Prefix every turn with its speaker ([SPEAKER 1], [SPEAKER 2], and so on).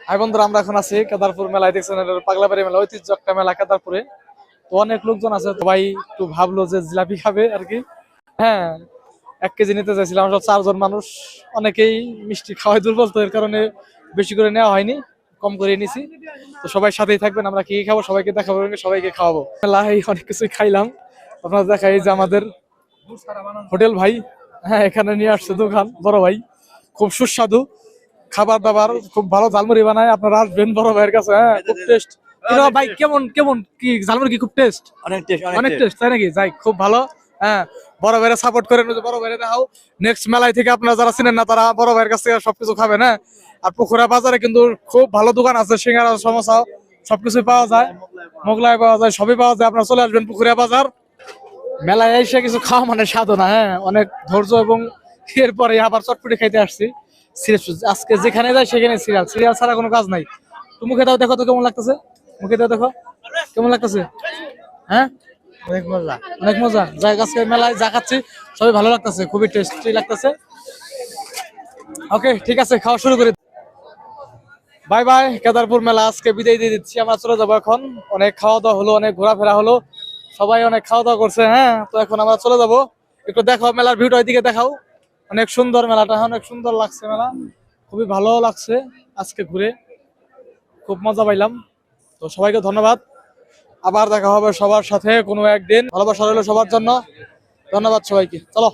[SPEAKER 1] High বন্ধুরা, আমরা এখন আছি কেদারপুর মেলায়। দেখছেন পাগলাবাড়ি মেলা, ঐতিহ্য একটা মেলা কেদারপুরে। তো অনেক লোকজন আছে, তো ভাই একটু ভাবলো যে জিলাপি খাবে আর কি। হ্যাঁ, 1 কেজি নিতে চাইছিলাম। আমরা 4 জন মানুষ, অনেকেই মিষ্টি খাওয়াই দুর্বল, তো এর কারণে বেশি করে নেওয়া হয়নি, কম করে নিছি। তো সবাই সাথেই থাকবেন, আমরা কি খাবো সবাইকে দেখাবো, সবাইকে খাওয়াবো। মেলায় অনেক কিছুই খাইলাম, আপনারা দেখাই যে আমাদের হোটেল ভাই, হ্যাঁ এখানে নিয়ে আসছে দোকান, বড় ভাই খুব সুস্বাদু খাবার দাবার, খুব ভালো ঝালমুড়ি বানায়। আপনারা আসবেন বড় ভাইয়ের কাছে, হ্যাঁ খুব টেস্ট। ভাই কেমন কেমন কি ঝালমুড়ি, কি খুব টেস্ট? অনেক টেস্ট, তাই নাকি? যাই, খুব ভালো। হ্যাঁ, বড় ভাইরা সাপোর্ট করেন, বড় ভাইরা দেখাও। নেক্সট মেলায় থেকে আপনারা যারা চিনেন না, তারা বড় ভাইয়ের কাছ থেকে সবকিছু খাবেন। হ্যাঁ, আর পুকুরা বাজারে কিন্তু খুব ভালো দোকান আছে, সিঙ্গারা সমোসা সবকিছু পাওয়া যায়, মোগলাই পাওয়া যায়, সবই পাওয়া যায়। আপনারা চলে আসবেন পুকুরিয়া বাজার। মেলায় এসে কিছু খাওয়া মানে সাধনা, হ্যাঁ অনেক ধৈর্য। এবং এরপরে আবার চটপটি খাইতে আসছি। আজকে যেখানে যাই সেখানে সিরিয়াল, সিরিয়াল ছাড়া কোনো কাজ নাই। তো মুখে দাও, দেখো তো কেমন লাগতেছে, মুখে দাও দেখো কেমন লাগতেছে। হ্যাঁ,
[SPEAKER 2] অনেক মজা।
[SPEAKER 1] অনেক মজা। যাই, আজকে মেলায় যা খাচ্ছি সবই ভালো লাগতেছে, খুবই টেস্টি লাগতেছে। ওকে, ঠিক আছে, খাওয়া শুরু করি। Bye bye. কেদারপুর মেলা আজকে বিদায় দিয়ে দিচ্ছি, আমরা চলে যাবো এখন। অনেক খাওয়া দাওয়া হলো, অনেক ঘোরাফেরা হলো, সবাই অনেক খাওয়া দাওয়া করছে। হ্যাঁ, তো এখন আমরা চলে যাবো। একটু দেখাও মেলার ভিউটা, ওইদিকে দেখাও। অনেক সুন্দর মেলাটা, অনেক সুন্দর লাগছে মেলা, খুবই ভালো লাগছে আজকে ঘুরে, খুব মজা পাইলাম। তো সবাইকে ধন্যবাদ, আবার দেখা হবে সবার সাথে কোনো একদিন। ভালোবাসা রইলো সবার জন্য, ধন্যবাদ সবাইকে। চলো।